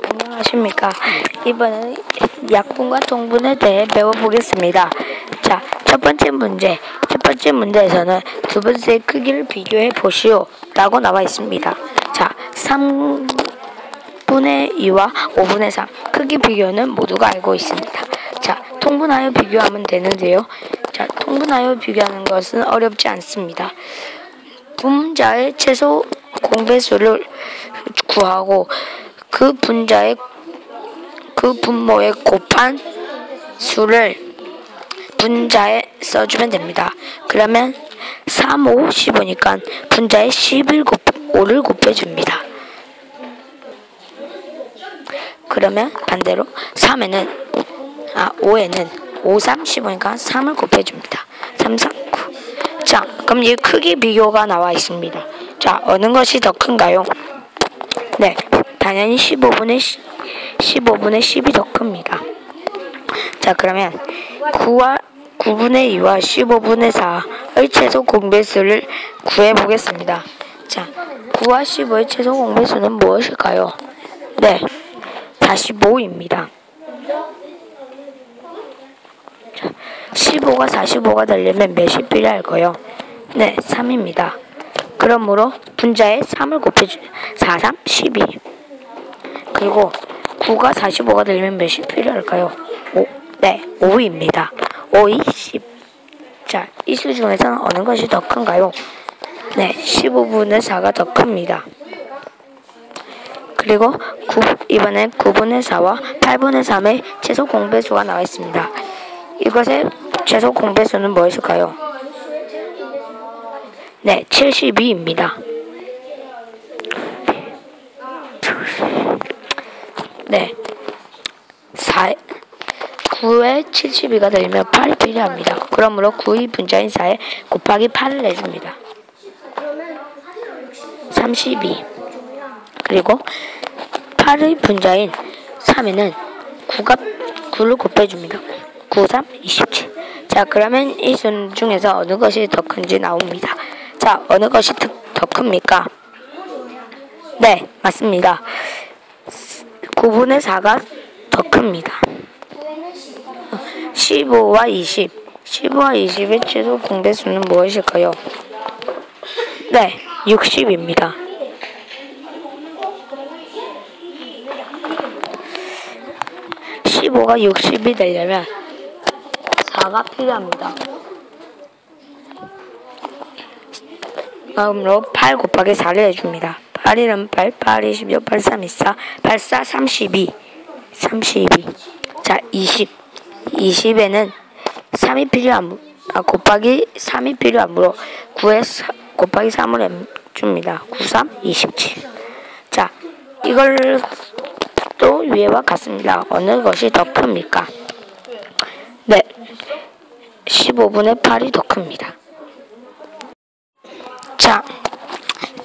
안녕하십니까. 이번에는 약분과 통분에 대해 배워보겠습니다. 자, 첫 번째 문제에서는 두 분의 크기를 비교해 보시오 라고 나와 있습니다. 자, 3분의 2와 5분의 3 크기 비교는 모두가 알고 있습니다. 자, 통분하여 비교하면 되는데요. 자, 통분하여 비교하는 것은 어렵지 않습니다. 분자의 최소 공배수를 구하고 그 분모의 곱한 수를 분자에 써주면 됩니다. 그러면 3, 5, 15니까 분자에 5를 곱해줍니다. 그러면 반대로 5에는 5, 3, 15니까 3을 곱해줍니다. 3, 3, 9. 자, 그럼 이 크기 비교가 나와 있습니다. 자, 어느 것이 더 큰가요? 네, 당연히 15분의 10이 더 큽니다. 자, 그러면 9분의 2와 15분의 4의 최소 공배수를 구해보겠습니다. 자, 9와 15의 최소 공배수는 무엇일까요? 네, 45입니다. 15가 45가 되려면 몇이 필요할까요? 네, 3입니다. 그러므로 분자에 3을 곱해주면 4, 3, 12. 그리고 9가 45가 되려면 몇이 필요할까요? 5. 네, 5입니다. 5, 2, 10. 자, 이 수 중에서는 어느 것이 더 큰가요? 네, 15분의 4가 더 큽니다. 그리고 이번엔 9분의 4와 8분의 3의 최소 공배수가 나와 있습니다. 이것의 최소 공배수는 무엇일까요? 네, 72입니다. 네, 9에 72가 되려면 8이 필요합니다. 그러므로 9의 분자인 4에 곱하기 8을 내줍니다. 32. 그리고 8의 분자인 3에는 9를 곱해줍니다. 9, 3, 27. 자, 그러면 이 수 중에서 어느 것이 더 큰지 나옵니다. 자, 어느 것이 더 큽니까? 네, 맞습니다. 9분의 4가 더 큽니다. 15와 20의 최소 공배수는 무엇일까요? 네, 60입니다. (15가 60이 되려면 4가 필요합니다. 다음으로 8 곱하기 4를 해줍니다. 8, 1은 8, 8, 26, 8, 3, 24, 8, 4, 32. 자, 20에는 3이 곱하기 3이 필요하므로 9에 곱하기 3을 해줍니다. 9, 3, 27. 자, 이걸 또 위에와 같습니다. 어느 것이 더 큽니까? 네, 15분의 8이 더 큽니다. 자,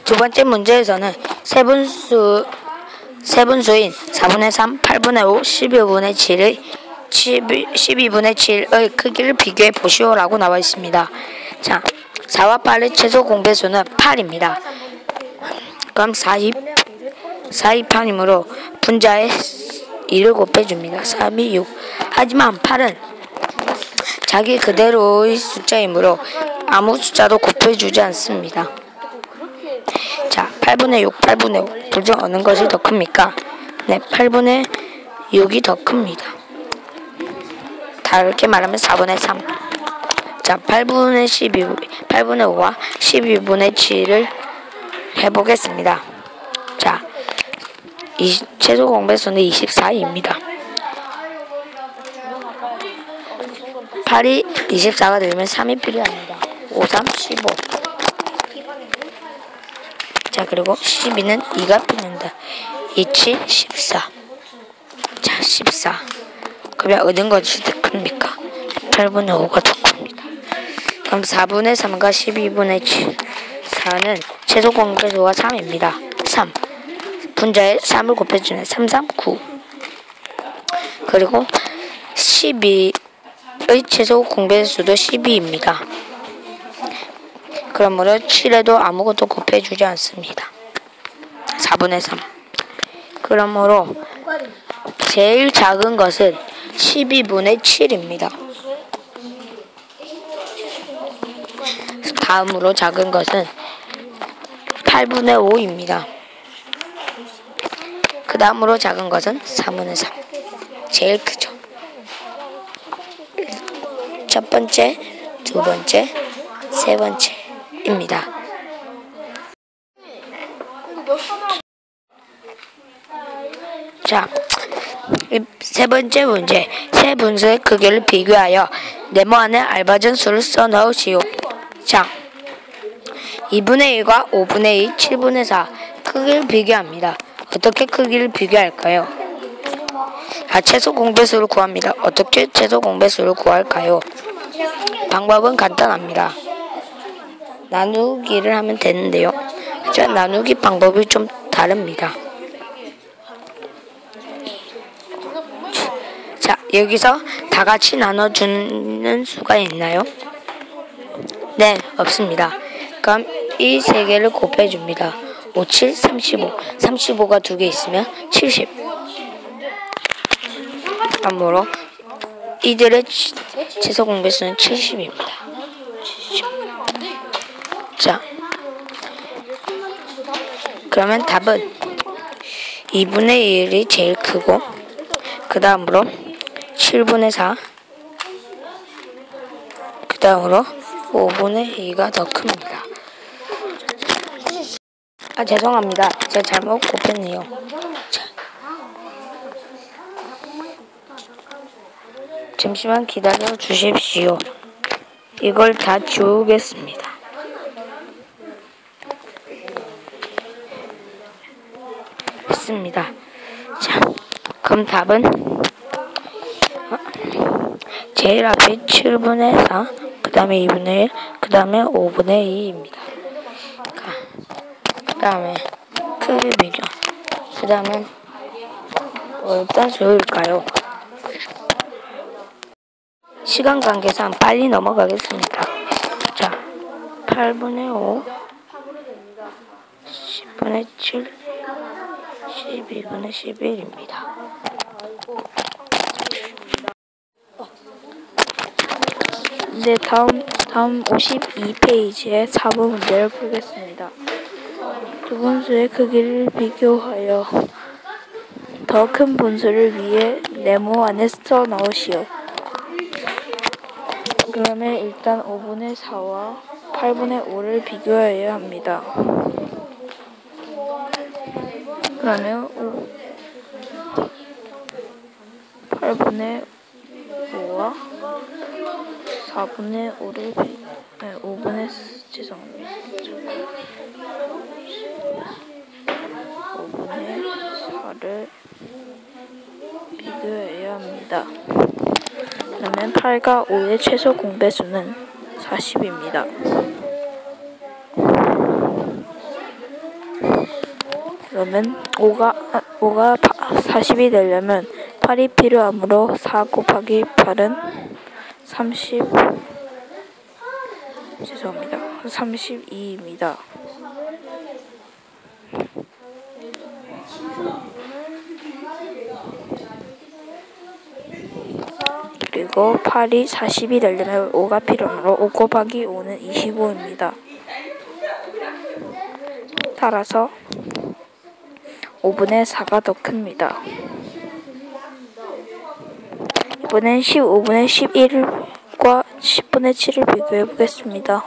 두 번째 문제에서는 세분수인 4분의 3, 8분의 5, 12분의 7의 크기를 비교해 보시오라고 나와 있습니다. 자, 4와 8의 최소 공배수는 8입니다. 그럼 4이 8이므로 분자에 2를 곱해줍니다. 3이 6. 하지만 8은 자기 그대로의 숫자이므로 아무 숫자도 곱해주지 않습니다. 자, 8분의 6, 8분의 5. 둘 중 어느 것이 더 큽니까? 네, 8분의 6이 더 큽니다. 다르게 말하면 4분의 3. 자, 8분의 5와 12분의 7을 해보겠습니다. 자, 최소 공배수는 24입니다. 8이 24가 되면 3이 필요합니다. 5, 3, 15. 자, 그리고 12는 2가 필요합니다. 2, 7, 14. 자, 14. 그러면 어느 것이 더 큽니까? 8분의 5가 더 큽니다. 그럼 4분의 3과 12분의 7. 4는 최소 공배수가 3입니다. 3. 분자에 3을 곱해주면 3, 3, 9. 그리고 12의 최소 공배수도 12입니다. 그러므로 7에도 아무것도 곱해주지 않습니다. 4분의 3. 그러므로 제일 작은 것은 12분의 7입니다. 다음으로 작은 것은 8분의 5입니다. 그 다음으로 작은 것은 3분의 3. 제일 크죠. 첫 번째, 두 번째, 세 번째입니다. 자, 세 번째 문제. 세 분수의 크기를 비교하여 네모 안에 알맞은 수를 써 넣으시오. 자, 2분의 1과 5분의 2, 7분의 4 크기를 비교합니다. 어떻게 크기를 비교할까요? 최소 공배수를 구합니다. 어떻게 최소 공배수를 구할까요? 방법은 간단합니다. 나누기를 하면 되는데요. 하지만 나누기 방법이 좀 다릅니다. 자, 여기서 다 같이 나눠주는 수가 있나요? 네, 없습니다. 그럼 이 세 개를 곱해줍니다. 5, 7, 35. 35가 두 개 있으면 70. 그러므로 이들의 최소 공배수는 70입니다. 70. 자, 그러면 답은 2분의 1이 제일 크고 그 다음으로 7분의 4 그 다음으로 5분의 2가 더 큽니다. 죄송합니다. 제가 잘못 곱했네요. 자, 잠시만 기다려 주십시오. 이걸 다 지우겠습니다. 했습니다. 자, 그럼 답은 제일 앞에 7분의 4, 그 다음에 2분의 1, 그 다음에 5분의 2입니다. 그 다음에 크기 비교. 그 다음에 어떤 수일까요? 시간 관계상 빨리 넘어가겠습니다. 자, 8분의 5, 10분의 7, 12분의 11입니다. 네, 다음 52페이지의 4번 문제를 풀겠습니다. 두 분수의 크기를 비교하여 더 큰 분수를 위해 네모 안에 써 넣으시오. 그러면 일단 5분의 4와 8분의 5를 비교해야 합니다. 그러면 8분의 5와 4분의 5를 5분의 4를 비교해야 합니다. 그러면 8과 5의 최소 공배수는 40입니다. 그러면 5가 40이 되려면 8이 필요하므로 4 곱하기 8은 32입니다. 그리고 8이 40이 되려면 5가 필요하므로 5 곱하기 5는 25입니다. 따라서 5분의 4가 더 큽니다. 이번엔 15분의 11과 10분의 7을 비교해 보겠습니다.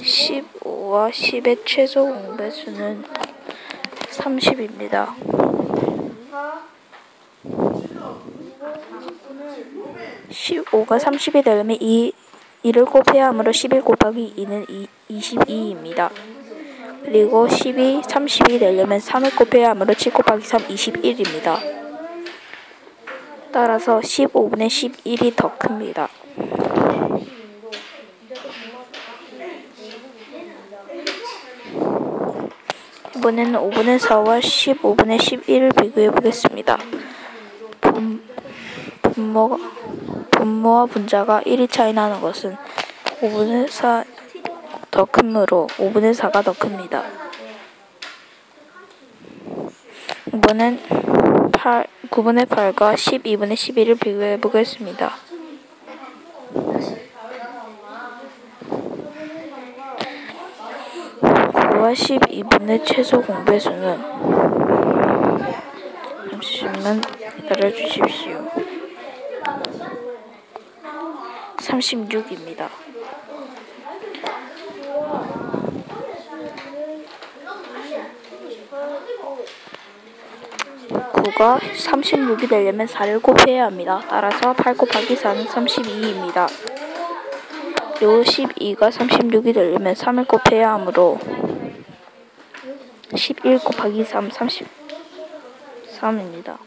15와 10의 최소 공배수는 30입니다. 15가 30이 되려면 2를 곱해야 하므로 11 곱하기 2는 22입니다. 그리고 10이 30이 되려면 3을 곱해야 하므로 7 곱하기 3, 21입니다. 따라서 15분의 11이 더 큽니다. 이번에는 5분의 4와 15분의 11을 비교해 보겠습니다. 분모와 분자가 1이 차이 나는 것은 5분의 4 더 크므로 5분의 4가 더 큽니다. 이번엔 9분의 8과 12분의 11을 비교해 보겠습니다. 9와 12분의 최소 공배수는 잠시만 기다려주십시오. 36입니다. 9가 36이 되려면 4를 곱해야 합니다. 따라서 8 곱하기 4는 32입니다. 그리고 12가 36이 되려면 3을 곱해야 하므로 11 곱하기 3, 33입니다.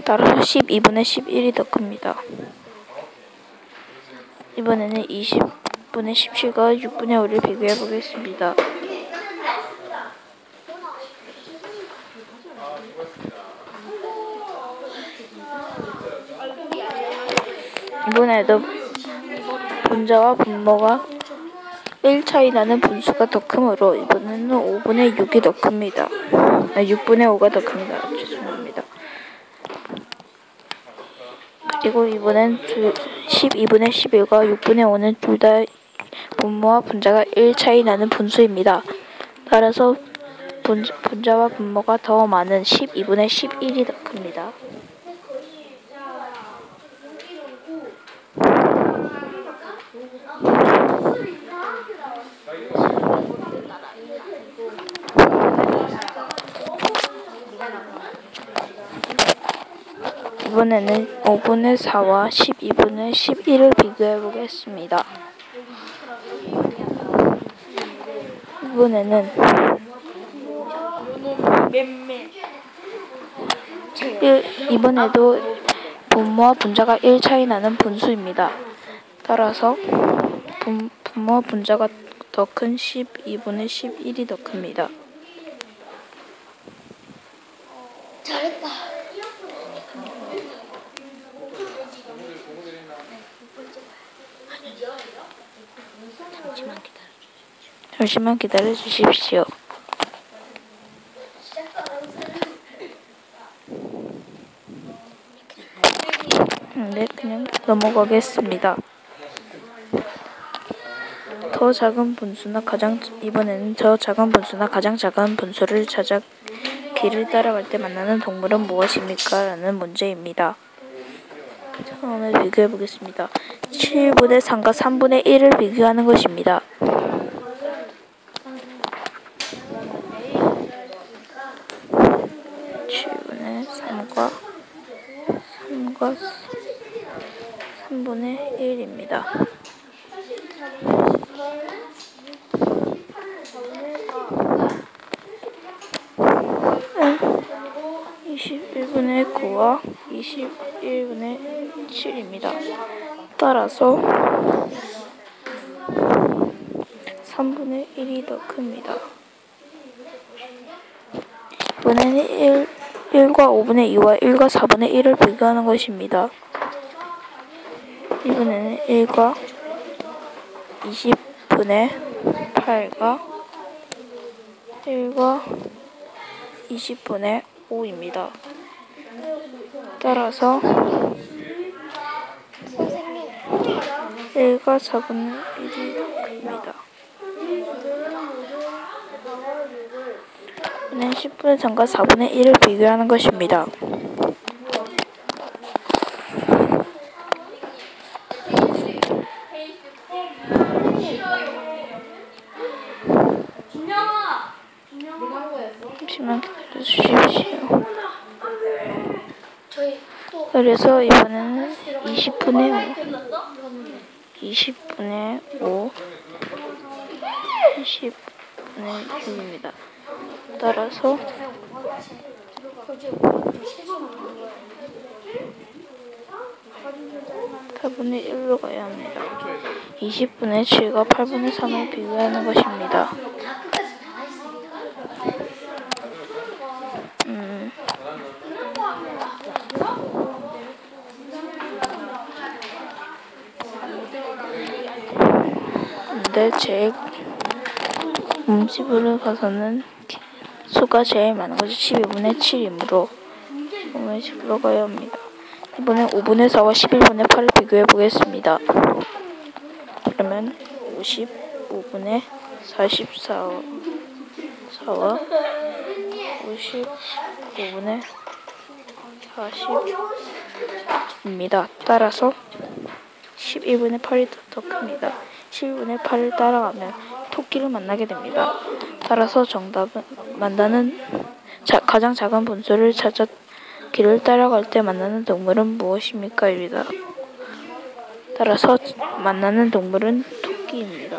따라서 12분의 11이 더 큽니다. 이번에는 20분의 17과 6분의 5를 비교해 보겠습니다. 이번에도 분자와 분모가 1 차이 나는 분수가 더 크므로 이번에는 5분의 6이 더 큽니다. 6분의 5가 더 큽니다. 죄송합니다. 그리고 이번엔 12분의 11과 6분의 5는 둘 다 분모와 분자가 1 차이 나는 분수입니다. 따라서 분자와 분모가 더 많은 12분의 11이 더 큽니다. 이번에는 5분의 4와 12분의 11을 비교해 보겠습니다. 이번에도 분모와 분자가 1 차이 나는 분수입니다. 따라서 분모와 분자가 더 큰 12분의 11이 더 큽니다. 잘했다. 잠시만 기다려 주십시오. 네, 그냥 넘어가겠습니다. 이번에는 더 작은 분수나 가장 작은 분수를 찾아 길을 따라갈 때 만나는 동물은 무엇입니까? 라는 문제입니다. 오늘 비교해 보겠습니다. 7분의 3과 3분의 1을 비교하는 것입니다. 7분의 3과 3분의 1입니다. 21분의 9와 21분의 7입니다. 따라서 3분의 1이 더 큽니다. 이번에는 1과 5분의 2와 1과 4분의 1을 비교하는 것입니다. 이번에는 1과 20분의 8과 1과 20분의 5입니다. 따라서 1과 4분의 1이 더 큽니다. 이번엔 10분의 3과 4분의 1을 비교하는 것입니다. 잠시만 기다려주십시오. 그래서 이번에는 20분의 5, 20분의 6입니다. 따라서 8분의 1로 가야 합니다. 20분의 7과 8분의 3을 비교하는 것입니다. 가운데 제일 음집으로 봐서는 수가 제일 많은 것이 12분의 7이므로 5분의 10으로 가야 합니다. 이번엔 5분의 4와 11분의 8을 비교해 보겠습니다. 그러면 55분의 44와 55분의 40입니다. 따라서 11분의 8이 더 큽니다. 11분의 8을 따라가면 토끼를 만나게 됩니다. 따라서 정답은 가장 작은 분수를 찾아 길을 따라갈 때 만나는 동물은 무엇입니까? 입니다. 따라서 만나는 동물은 토끼입니다.